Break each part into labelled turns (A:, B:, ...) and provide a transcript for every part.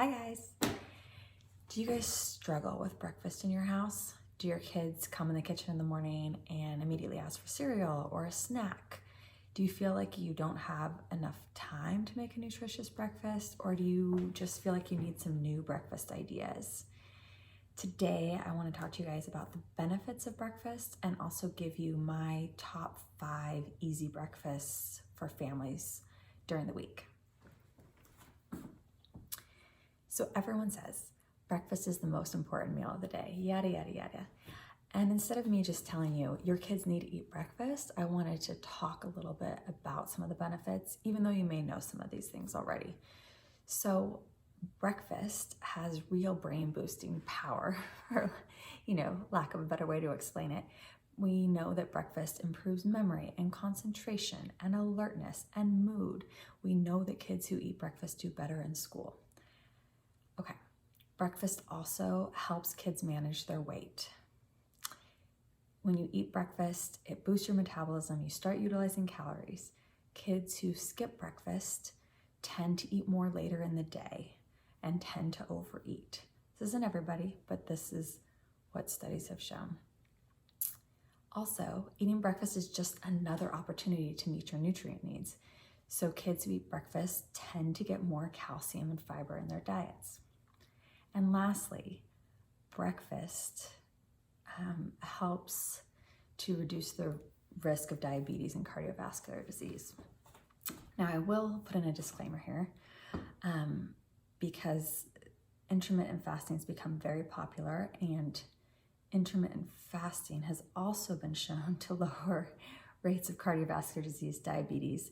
A: Hi guys. Do you guys struggle with breakfast in your house? Do your kids come in the kitchen in the morning and immediately ask for cereal or a snack? Do you feel like you don't have enough time to make a nutritious breakfast, or do you just feel like you need some new breakfast ideas? Today, I want to talk to you guys about the benefits of breakfast and also give you my top 5 easy breakfasts for families during the week. So everyone says breakfast is the most important meal of the day, yada, yada, yada. And instead of me just telling you your kids need to eat breakfast, I wanted to talk a little bit about some of the benefits, even though you may know some of these things already. So breakfast has real brain boosting power, or, lack of a better way to explain it. We know that breakfast improves memory and concentration and alertness and mood. We know that kids who eat breakfast do better in school. Okay, breakfast also helps kids manage their weight. When you eat breakfast, it boosts your metabolism. You start utilizing calories. Kids who skip breakfast tend to eat more later in the day and tend to overeat. This isn't everybody, but this is what studies have shown. Also, eating breakfast is just another opportunity to meet your nutrient needs. So kids who eat breakfast tend to get more calcium and fiber in their diets. And lastly, breakfast helps to reduce the risk of diabetes and cardiovascular disease. Now, I will put in a disclaimer here because intermittent fasting has become very popular, and intermittent fasting has also been shown to lower rates of cardiovascular disease, diabetes,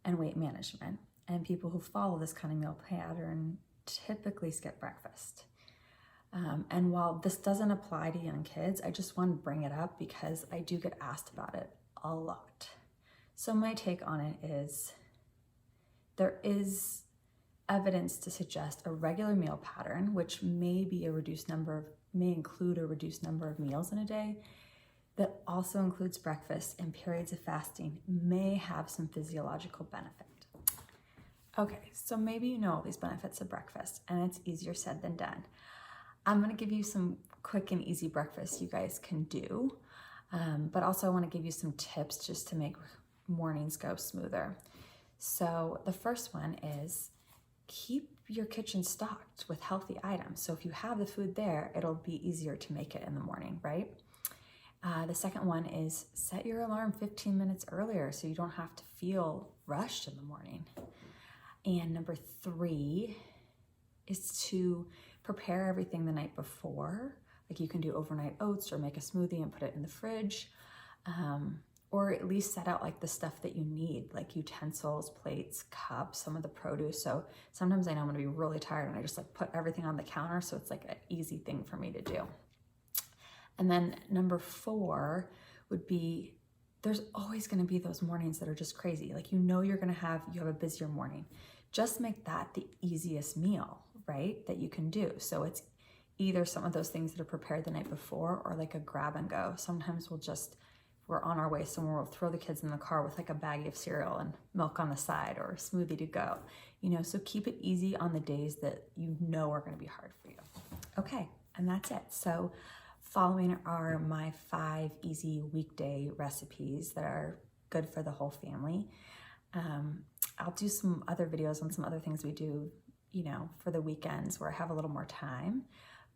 A: and weight management. And people who follow this kind of meal pattern typically skip breakfast. And while this doesn't apply to young kids, I just want to bring it up because I do get asked about it a lot. So my take on it is there is evidence to suggest a regular meal pattern, which may include a reduced number of meals in a day, that also includes breakfast and periods of fasting, may have some physiological benefit. Okay, so maybe you know all these benefits of breakfast, and it's easier said than done. I'm gonna give you some quick and easy breakfasts you guys can do, but also I wanna give you some tips just to make mornings go smoother. So the first one is keep your kitchen stocked with healthy items. So if you have the food there, it'll be easier to make it in the morning, right? The second one is set your alarm 15 minutes earlier so you don't have to feel rushed in the morning. And number 3 is to prepare everything the night before. Like you can do overnight oats or make a smoothie and put it in the fridge. Or at least set out like the stuff that you need, like utensils, plates, cups, some of the produce. So sometimes I know I'm gonna be really tired and I just like put everything on the counter. So it's like an easy thing for me to do. And then number 4 would be, there's always gonna be those mornings that are just crazy. Like you have a busier morning. Just make that the easiest meal, right, that you can do. So it's either some of those things that are prepared the night before or like a grab and go. Sometimes we're on our way somewhere, we'll throw the kids in the car with like a baggie of cereal and milk on the side or a smoothie to go. So keep it easy on the days that you know are gonna be hard for you. Okay, and that's it. So following are my 5 easy weekday recipes that are good for the whole family. I'll do some other videos on some other things we do, for the weekends where I have a little more time.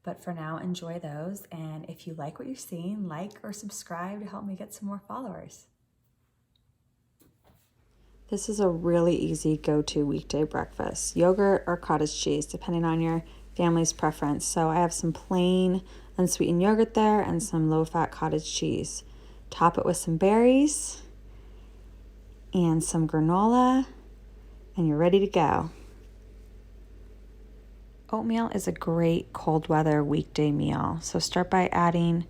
A: But for now, enjoy those. And if you like what you're seeing, like or subscribe to help me get some more followers. This is a really easy go-to weekday breakfast. Yogurt or cottage cheese, depending on your family's preference. So I have some plain unsweetened yogurt there and some low-fat cottage cheese. Top it with some berries and some granola, and you're ready to go. Oatmeal is a great cold weather weekday meal. So start by adding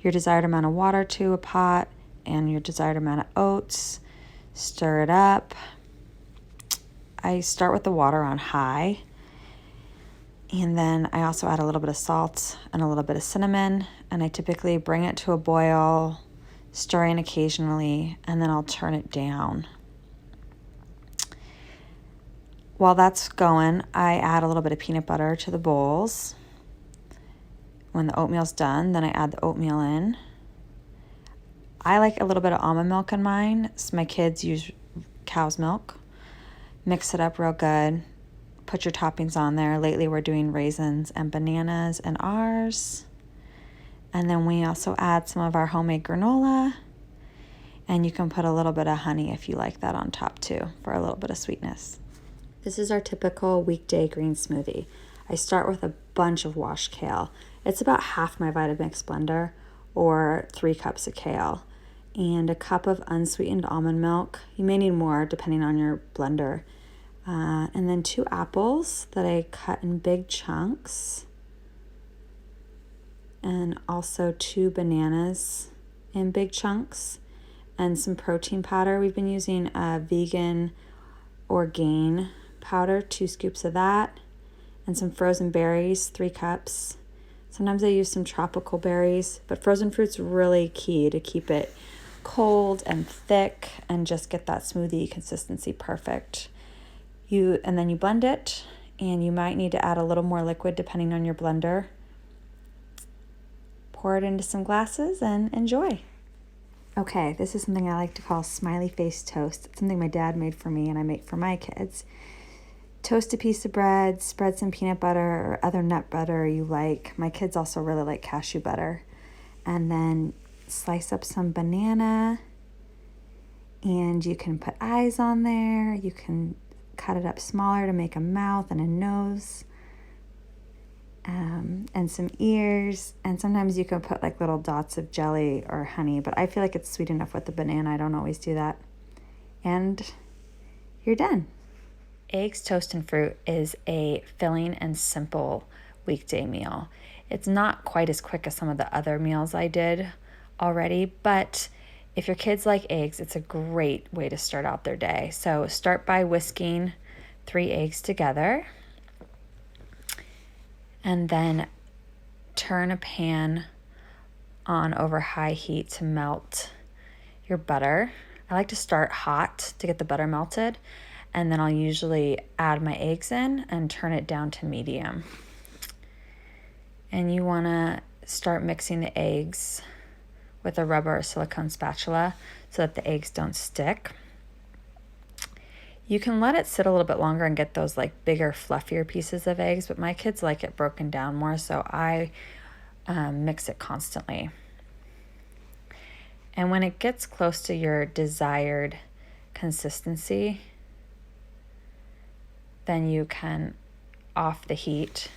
A: your desired amount of water to a pot and your desired amount of oats. Stir it up. I start with the water on high. And then I also add a little bit of salt and a little bit of cinnamon. And I typically bring it to a boil, stirring occasionally, and then I'll turn it down. while that's going, I add a little bit of peanut butter to the bowls. When the oatmeal's done, then I add the oatmeal in. I like a little bit of almond milk in mine, so my kids use cow's milk. Mix it up real good. Put your toppings on there. Lately we're doing raisins and bananas in ours. And then we also add some of our homemade granola. And you can put a little bit of honey if you like that on top too, for a little bit of sweetness. This is our typical weekday green smoothie. I start with a bunch of washed kale. It's about half my Vitamix blender, or 3 cups of kale, and a cup of unsweetened almond milk. You may need more depending on your blender. And then 2 apples that I cut in big chunks. And also 2 bananas in big chunks. And some protein powder. We've been using vegan Orgain powder, 2 scoops of that. And some frozen berries, 3 cups. Sometimes I use some tropical berries, but frozen fruit's really key to keep it cold and thick and just get that smoothie consistency perfect. And then you blend it, and you might need to add a little more liquid depending on your blender. Pour it into some glasses and enjoy. Okay, this is something I like to call smiley face toast. It's something my dad made for me and I make for my kids. Toast a piece of bread, spread some peanut butter or other nut butter you like. My kids also really like cashew butter. And then slice up some banana, and you can put eyes on there. You can cut it up smaller to make a mouth and a nose, and some ears. And sometimes you can put like little dots of jelly or honey, but I feel like it's sweet enough with the banana. I don't always do that. And you're done. Eggs, toast, and fruit is a filling and simple weekday meal. It's not quite as quick as some of the other meals I did already, but if your kids like eggs, it's a great way to start out their day. So start by whisking 3 eggs together, and then turn a pan on over high heat to melt your butter. I like to start hot to get the butter melted, and then I'll usually add my eggs in and turn it down to medium. And you want to start mixing the eggs with a rubber or silicone spatula so that the eggs don't stick. You can let it sit a little bit longer and get those like bigger, fluffier pieces of eggs, but my kids like it broken down more, so I mix it constantly. And when it gets close to your desired consistency, then you can off the heat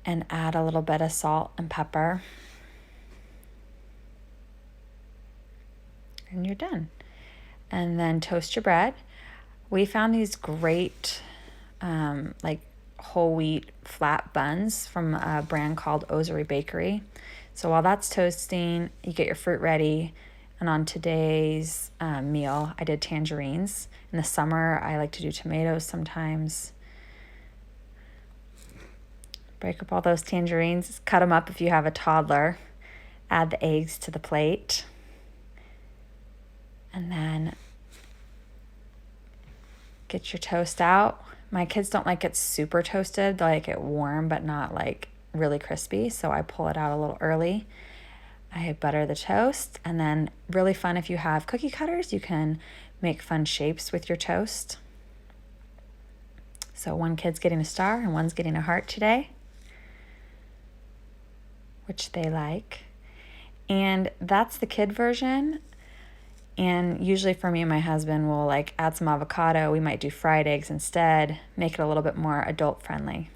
A: and add a little bit of salt and pepper. And you're done. And then toast your bread. We found these great like whole wheat flat buns from a brand called Osary Bakery. So while that's toasting, you get your fruit ready. And on today's meal, I did tangerines. In the summer, I like to do tomatoes sometimes. Break up all those tangerines, cut them up if you have a toddler. Add the eggs to the plate. And then get your toast out. My kids don't like it super toasted. They like it warm, but not like really crispy. So I pull it out a little early. I butter the toast, and then really fun if you have cookie cutters, you can make fun shapes with your toast. So one kid's getting a star and one's getting a heart today, which they like. And that's the kid version. And usually for me and my husband, we'll like add some avocado. We might do fried eggs instead, make it a little bit more adult friendly.